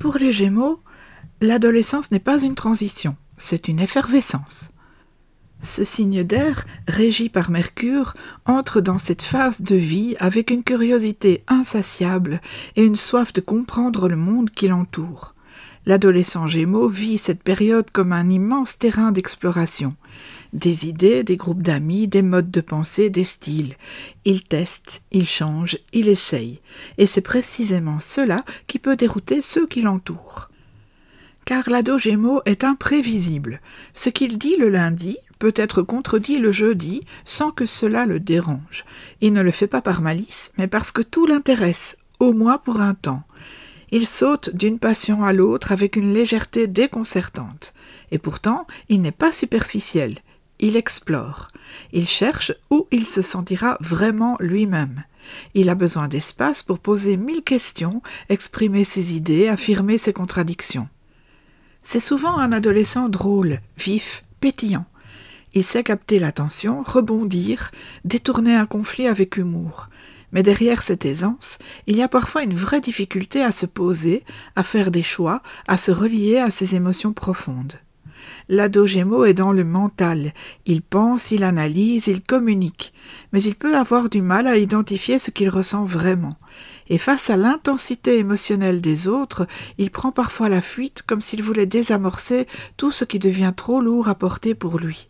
Pour les Gémeaux, l'adolescence n'est pas une transition, c'est une effervescence. Ce signe d'air, régi par Mercure, entre dans cette phase de vie avec une curiosité insatiable et une soif de comprendre le monde qui l'entoure. L'adolescent Gémeaux vit cette période comme un immense terrain d'exploration. Des idées, des groupes d'amis, des modes de pensée, des styles. Il teste, il change, il essaye. Et c'est précisément cela qui peut dérouter ceux qui l'entourent. Car l'ado Gémeaux est imprévisible. Ce qu'il dit le lundi peut être contredit le jeudi sans que cela le dérange. Il ne le fait pas par malice, mais parce que tout l'intéresse, au moins pour un temps. Il saute d'une passion à l'autre avec une légèreté déconcertante. Et pourtant, il n'est pas superficiel. Il explore. Il cherche où il se sentira vraiment lui-même. Il a besoin d'espace pour poser 1000 questions, exprimer ses idées, affirmer ses contradictions. C'est souvent un adolescent drôle, vif, pétillant. Il sait capter l'attention, rebondir, détourner un conflit avec humour. Mais derrière cette aisance, il y a parfois une vraie difficulté à se poser, à faire des choix, à se relier à ses émotions profondes. L'ado Gémeaux est dans le mental. Il pense, il analyse, il communique. Mais il peut avoir du mal à identifier ce qu'il ressent vraiment. Et face à l'intensité émotionnelle des autres, il prend parfois la fuite comme s'il voulait désamorcer tout ce qui devient trop lourd à porter pour lui.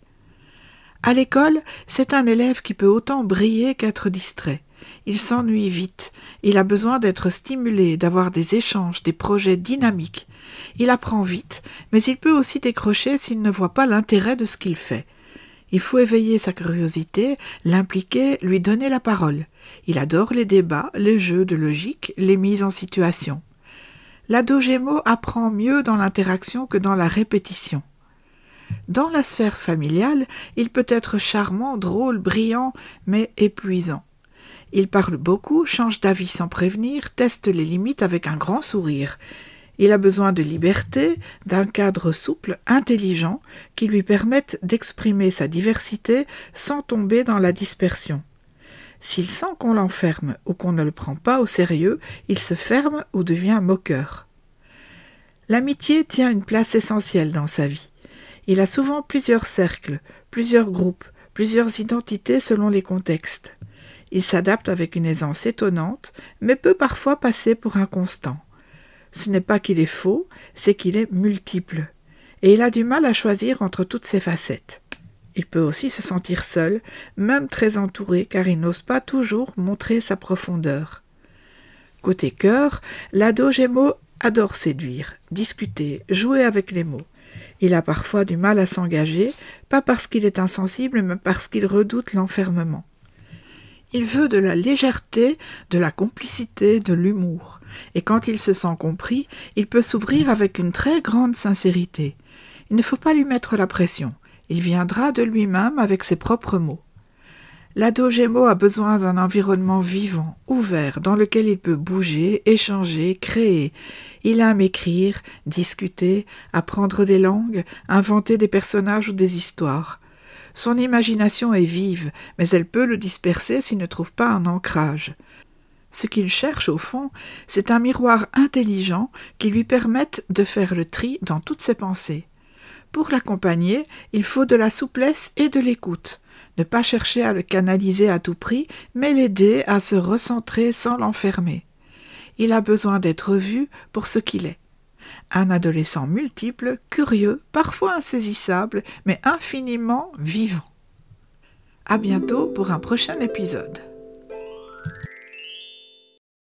À l'école, c'est un élève qui peut autant briller qu'être distrait. Il s'ennuie vite, il a besoin d'être stimulé, d'avoir des échanges, des projets dynamiques. Il apprend vite, mais il peut aussi décrocher s'il ne voit pas l'intérêt de ce qu'il fait. Il faut éveiller sa curiosité, l'impliquer, lui donner la parole. Il adore les débats, les jeux de logique, les mises en situation. L'ado Gémeaux apprend mieux dans l'interaction que dans la répétition. Dans la sphère familiale, il peut être charmant, drôle, brillant, mais épuisant. Il parle beaucoup, change d'avis sans prévenir, teste les limites avec un grand sourire. Il a besoin de liberté, d'un cadre souple, intelligent, qui lui permette d'exprimer sa diversité sans tomber dans la dispersion. S'il sent qu'on l'enferme ou qu'on ne le prend pas au sérieux, il se ferme ou devient moqueur. L'amitié tient une place essentielle dans sa vie. Il a souvent plusieurs cercles, plusieurs groupes, plusieurs identités selon les contextes. Il s'adapte avec une aisance étonnante, mais peut parfois passer pour inconstant. Ce n'est pas qu'il est faux, c'est qu'il est multiple. Et il a du mal à choisir entre toutes ses facettes. Il peut aussi se sentir seul, même très entouré, car il n'ose pas toujours montrer sa profondeur. Côté cœur, l'ado Gémeaux adore séduire, discuter, jouer avec les mots. Il a parfois du mal à s'engager, pas parce qu'il est insensible, mais parce qu'il redoute l'enfermement. Il veut de la légèreté, de la complicité, de l'humour. Et quand il se sent compris, il peut s'ouvrir avec une très grande sincérité. Il ne faut pas lui mettre la pression. Il viendra de lui-même avec ses propres mots. L'ado Gémeaux a besoin d'un environnement vivant, ouvert, dans lequel il peut bouger, échanger, créer. Il aime écrire, discuter, apprendre des langues, inventer des personnages ou des histoires. Son imagination est vive, mais elle peut le disperser s'il ne trouve pas un ancrage. Ce qu'il cherche au fond, c'est un miroir intelligent qui lui permette de faire le tri dans toutes ses pensées. Pour l'accompagner, il faut de la souplesse et de l'écoute. Ne pas chercher à le canaliser à tout prix, mais l'aider à se recentrer sans l'enfermer. Il a besoin d'être vu pour ce qu'il est. Un adolescent multiple, curieux, parfois insaisissable, mais infiniment vivant. À bientôt pour un prochain épisode.